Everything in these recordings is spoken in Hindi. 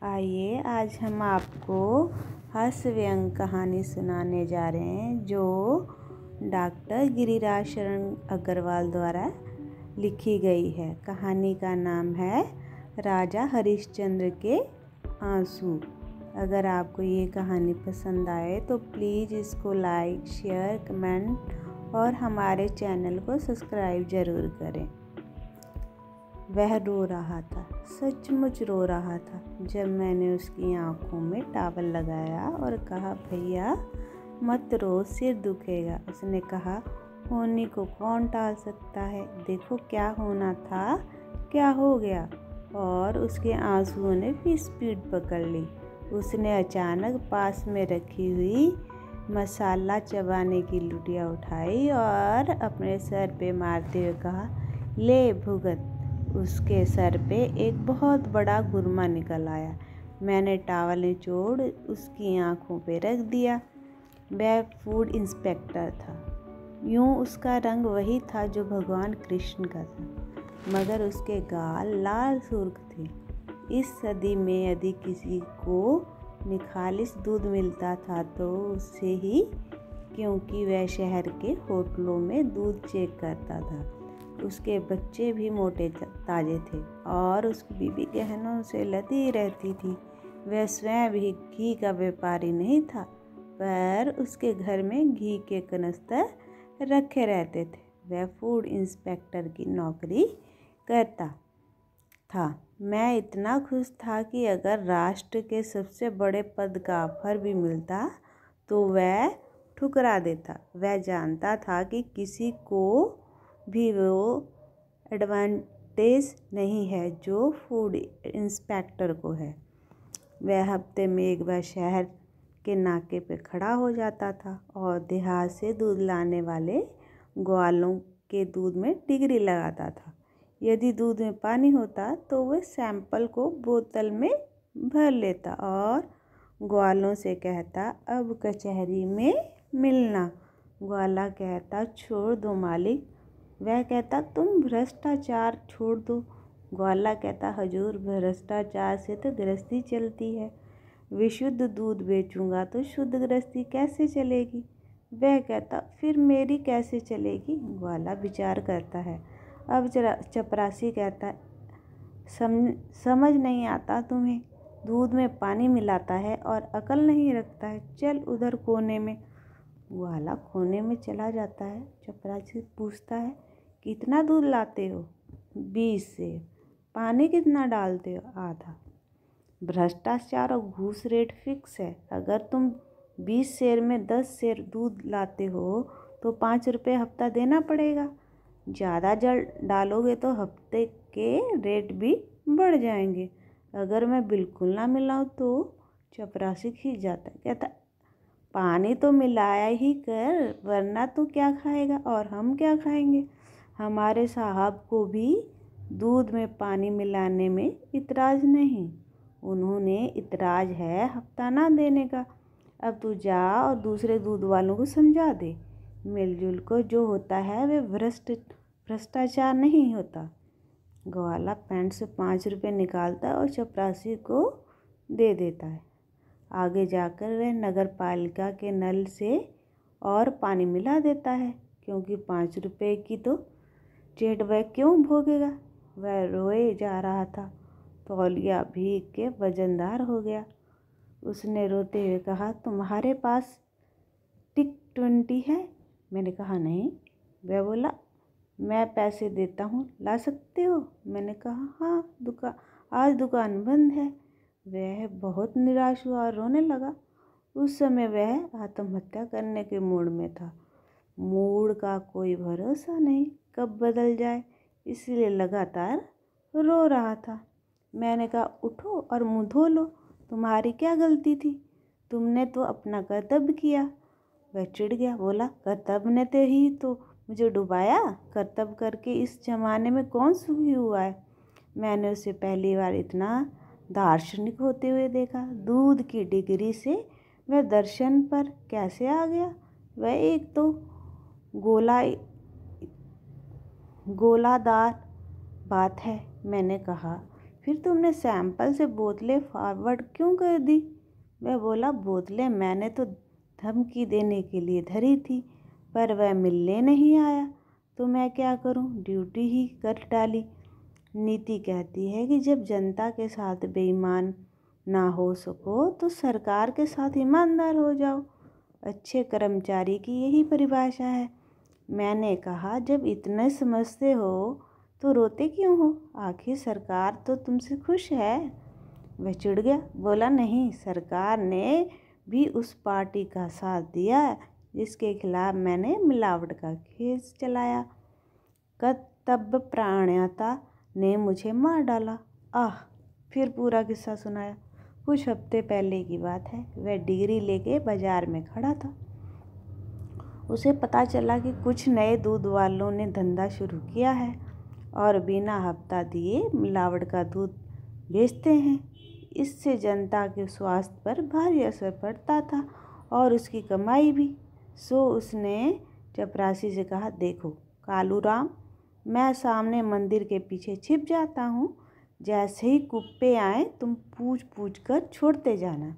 आइए आज हम आपको हास्य व्यंग कहानी सुनाने जा रहे हैं जो डॉक्टर गिरिराज शरण अग्रवाल द्वारा लिखी गई है। कहानी का नाम है राजा हरिश्चंद्र के आंसू। अगर आपको ये कहानी पसंद आए तो प्लीज़ इसको लाइक, शेयर, कमेंट और हमारे चैनल को सब्सक्राइब ज़रूर करें। वह रो रहा था, सचमुच रो रहा था जब मैंने उसकी आंखों में टॉवल लगाया और कहा, भैया मत रो, सिर दुखेगा। उसने कहा, होने को कौन टाल सकता है, देखो क्या होना था क्या हो गया। और उसके आंसुओं ने भी स्पीड पकड़ ली। उसने अचानक पास में रखी हुई मसाला चबाने की लुटिया उठाई और अपने सर पे मारते हुए कहा, ले भुगत। उसके सर पे एक बहुत बड़ा गुरमा निकल आया। मैंने टॉवल निचोड़ उसकी आंखों पे रख दिया। वह फूड इंस्पेक्टर था। यूं उसका रंग वही था जो भगवान कृष्ण का था, मगर उसके गाल लाल सुर्ख थे। इस सदी में यदि किसी को निखालिस दूध मिलता था तो उससे ही, क्योंकि वह शहर के होटलों में दूध चेक करता था। उसके बच्चे भी मोटे ताजे थे और उसकी बीबी गहनों से लदी रहती थी। वह स्वयं भी घी का व्यापारी नहीं था, पर उसके घर में घी के कनस्तर रखे रहते थे। वह फूड इंस्पेक्टर की नौकरी करता था। मैं इतना खुश था कि अगर राष्ट्र के सबसे बड़े पद का ऑफर भी मिलता तो वह ठुकरा देता। वह जानता था कि किसी को भी वो एडवांटेज नहीं है जो फूड इंस्पेक्टर को है। वह हफ्ते में एक बार शहर के नाके पे खड़ा हो जाता था और देहात से दूध लाने वाले ग्वालों के दूध में डिग्री लगाता था। यदि दूध में पानी होता तो वह सैंपल को बोतल में भर लेता और ग्वालों से कहता, अब कचहरी में मिलना। ग्वाला कहता, छोड़ दो मालिक। वह कहता, तुम भ्रष्टाचार छोड़ दो। ग्वाला कहता, हजूर भ्रष्टाचार से तो गृहस्थी चलती है, विशुद्ध दूध बेचूंगा तो शुद्ध गृहस्थी कैसे चलेगी। वह कहता, फिर मेरी कैसे चलेगी। ग्वाला विचार करता है। अब चपरासी कहता, समझ नहीं आता तुम्हें, दूध में पानी मिलाता है और अकल नहीं रखता है, चल उधर कोने में। ग्वाला कोने में चला जाता है। चपरासी पूछता है, कितना दूध लाते हो। 20 सेर। पानी कितना डालते हो। आधा। भ्रष्टाचार और घूस रेट फिक्स है। अगर तुम 20 सेर में 10 सेर दूध लाते हो तो 5 रुपये हफ्ता देना पड़ेगा। ज़्यादा जल डालोगे तो हफ्ते के रेट भी बढ़ जाएंगे। अगर मैं बिल्कुल ना मिलाऊं तो। चपरासी खींच जाता है, कहता, पानी तो मिलाया ही कर, वरना तू क्या खाएगा और हम क्या खाएंगे। हमारे साहब को भी दूध में पानी मिलाने में इतराज़ नहीं, उन्होंने इतराज़ है हफ्ता ना देने का। अब तू जा और दूसरे दूध वालों को समझा दे, मिलजुल को जो होता है वे भ्रष्टाचार नहीं होता। ग्वाला पैंट से 5 रुपये निकालता है और चपरासी को दे देता है। आगे जाकर वह नगर पालिका के नल से और पानी मिला देता है, क्योंकि 5 रुपये की तो चेट वह क्यों भोगेगा। वह रोए जा रहा था। तौलिया भीग के वजनदार हो गया। उसने रोते हुए कहा, तुम्हारे पास टिक 20 है। मैंने कहा, नहीं। वह बोला, मैं पैसे देता हूँ, ला सकते हो। मैंने कहा, हाँ, आज दुकान बंद है। वह बहुत निराश हुआ और रोने लगा। उस समय वह आत्महत्या करने के मूड में था। मूड का कोई भरोसा नहीं, कब बदल जाए, इसलिए लगातार रो रहा था। मैंने कहा, उठो और मुँह धो लो, तुम्हारी क्या गलती थी, तुमने तो अपना कर्तव्य किया। वह चिढ़ गया, बोला, कर्तव्य ने तो ही तो मुझे डुबाया, कर्तव्य करके इस जमाने में कौन सुखी हुआ है। मैंने उसे पहली बार इतना दार्शनिक होते हुए देखा। दूध की डिग्री से वह दर्शन पर कैसे आ गया। वह एक तो गोलादार बात है। मैंने कहा, फिर तुमने सैंपल से बोतलें फॉरवर्ड क्यों कर दी? वह बोला, बोतलें मैंने तो धमकी देने के लिए धरी थी, पर वह मिलने नहीं आया, तो मैं क्या करूं, ड्यूटी ही कर डाली। नीति कहती है कि जब जनता के साथ बेईमान ना हो सको तो सरकार के साथ ईमानदार हो जाओ। अच्छे कर्मचारी की यही परिभाषा है। मैंने कहा, जब इतने समझते हो तो रोते क्यों हो? आखिर सरकार तो तुमसे खुश है। वह चिढ़ गया, बोला, नहीं, सरकार ने भी उस पार्टी का साथ दिया जिसके खिलाफ मैंने मिलावट का केस चलाया। कर्तव्य प्राणता ने मुझे मार डाला। फिर पूरा किस्सा सुनाया। कुछ हफ्ते पहले की बात है। वह डिग्री लेके बाजार में खड़ा था। उसे पता चला कि कुछ नए दूध वालों ने धंधा शुरू किया है और बिना हफ्ता दिए मिलावट का दूध बेचते हैं। इससे जनता के स्वास्थ्य पर भारी असर पड़ता था और उसकी कमाई भी। सो उसने चपरासी से कहा, देखो कालूराम, मैं सामने मंदिर के पीछे छिप जाता हूँ। जैसे ही कुप्पे आए तुम पूछ पूछ कर छोड़ते जाना,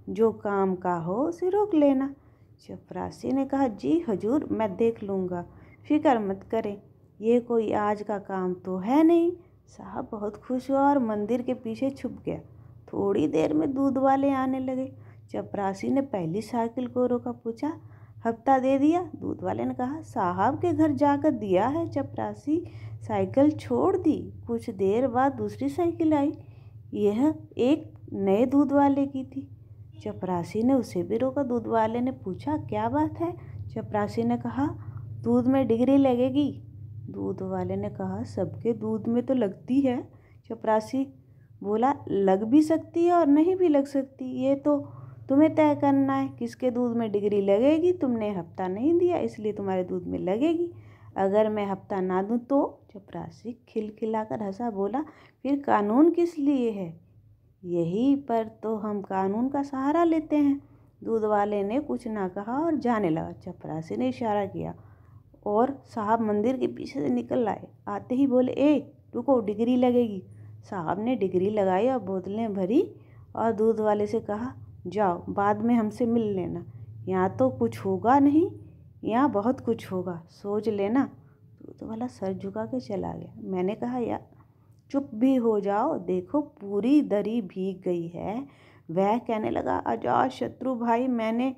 जो काम का हो उसे रोक लेना। चपरासी ने कहा, जी हजूर, मैं देख लूँगा, फिक्र मत करें, ये कोई आज का काम तो है नहीं। साहब बहुत खुश हुआ और मंदिर के पीछे छुप गया। थोड़ी देर में दूध वाले आने लगे। चपरासी ने पहली साइकिल को रोका, पूछा, हफ्ता दे दिया? दूध वाले ने कहा, साहब के घर जाकर दिया है। चपरासी साइकिल छोड़ दी। कुछ देर बाद दूसरी साइकिल आई। यह एक नए दूध वाले की थी। चपरासी ने उसे भी रोका। दूध वाले ने पूछा, क्या बात है? चपरासी ने कहा, दूध में डिग्री लगेगी। दूध वाले ने कहा, सबके दूध में तो लगती है। चपरासी बोला, लग भी सकती है और नहीं भी लग सकती, ये तो तुम्हें तय करना है किसके दूध में डिग्री लगेगी। तुमने हफ्ता नहीं दिया इसलिए तुम्हारे दूध में लगेगी। अगर मैं हफ्ता ना दूं तो? चपरासी खिलखिलाकर हंसा, बोला, फिर कानून किस लिए है? यही पर तो हम कानून का सहारा लेते हैं। दूध वाले ने कुछ ना कहा और जाने लगा। चपरासी ने इशारा किया और साहब मंदिर के पीछे से निकल आए। आते ही बोले, ए रुको, डिग्री लगेगी। साहब ने डिग्री लगाई और बोतलें भरी और दूध वाले से कहा, जाओ बाद में हमसे मिल लेना। यहाँ तो कुछ होगा नहीं, यहाँ बहुत कुछ होगा, सोच लेना। दूध वाला सर झुका के चला गया। मैंने कहा, यार चुप भी हो जाओ, देखो पूरी दरी भीग गई है। वह कहने लगा, अजात शत्रु भाई, मैंने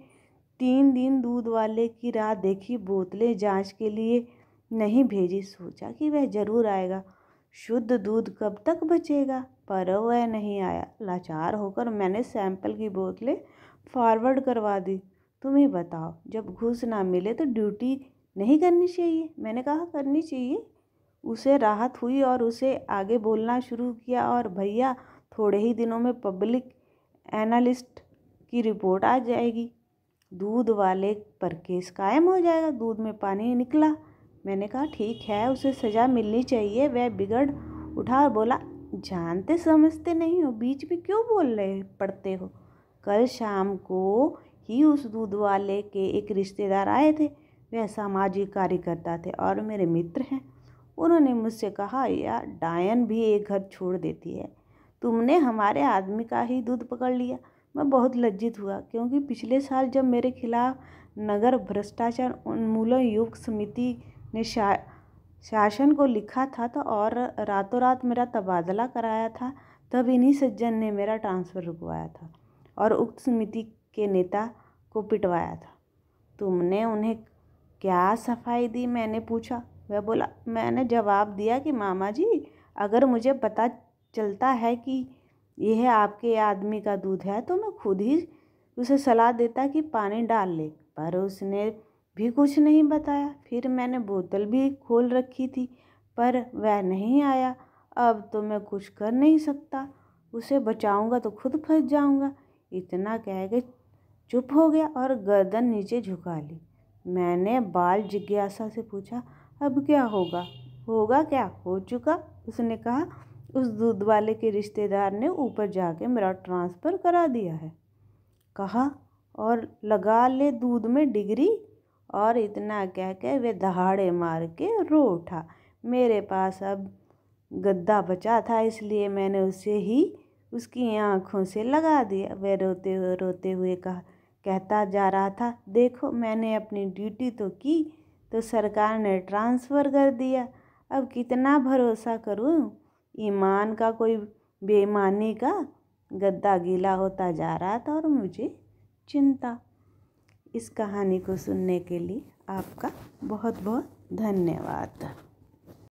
3 दिन दूध वाले की राह देखी, बोतलें जांच के लिए नहीं भेजी, सोचा कि वह जरूर आएगा, शुद्ध दूध कब तक बचेगा, पर वह नहीं आया। लाचार होकर मैंने सैंपल की बोतलें फॉरवर्ड करवा दी। तुम ही बताओ, जब घूस ना मिले तो ड्यूटी नहीं करनी चाहिए? मैंने कहा, करनी चाहिए। उसे राहत हुई और उसे आगे बोलना शुरू किया, और भैया थोड़े ही दिनों में पब्लिक एनालिस्ट की रिपोर्ट आ जाएगी, दूध वाले पर केस कायम हो जाएगा। दूध में पानी निकला। मैंने कहा, ठीक है, उसे सज़ा मिलनी चाहिए। वह बिगड़ उठा और बोला, जानते समझते नहीं हो, बीच में क्यों बोल रहे पड़ते हो? कल शाम को ही उस दूध वाले के एक रिश्तेदार आए थे। वह सामाजिक कार्यकर्ता थे और मेरे मित्र हैं। उन्होंने मुझसे कहा, यार डायन भी एक घर छोड़ देती है, तुमने हमारे आदमी का ही दूध पकड़ लिया। मैं बहुत लज्जित हुआ, क्योंकि पिछले साल जब मेरे खिलाफ नगर भ्रष्टाचार उन्मूलन युक्त समिति ने शासन को लिखा था तो और रातों रात मेरा तबादला कराया था, तब इन्हीं सज्जन ने मेरा ट्रांसफ़र रुकवाया था और उक्त समिति के नेता को पिटवाया था। तुमने उन्हें क्या सफाई दी? मैंने पूछा। वह बोला, मैंने जवाब दिया कि मामा जी, अगर मुझे पता चलता है कि यह आपके आदमी का दूध है तो मैं खुद ही उसे सलाह देता कि पानी डाल ले, पर उसने भी कुछ नहीं बताया। फिर मैंने बोतल भी खोल रखी थी, पर वह नहीं आया। अब तो मैं कुछ कर नहीं सकता, उसे बचाऊंगा तो खुद फंस जाऊंगा। इतना कह के चुप हो गया और गर्दन नीचे झुका ली। मैंने बाल जिज्ञासा से पूछा, अब क्या होगा? होगा क्या, हो चुका। उसने कहा, उस दूध वाले के रिश्तेदार ने ऊपर जाके मेरा ट्रांसफ़र करा दिया है, कहा, और लगा ले दूध में डिग्री। और इतना कह के वे दहाड़े मार के रो उठा। मेरे पास अब गद्दा बचा था इसलिए मैंने उसे ही उसकी आँखों से लगा दिया। वह रोते हुए कहता जा रहा था, देखो मैंने अपनी ड्यूटी तो की, तो सरकार ने ट्रांसफ़र कर दिया। अब कितना भरोसा करूं? ईमान का कोई बेईमानी का। गद्दा गीला होता जा रहा था और मुझे चिंता। इस कहानी को सुनने के लिए आपका बहुत बहुत धन्यवाद।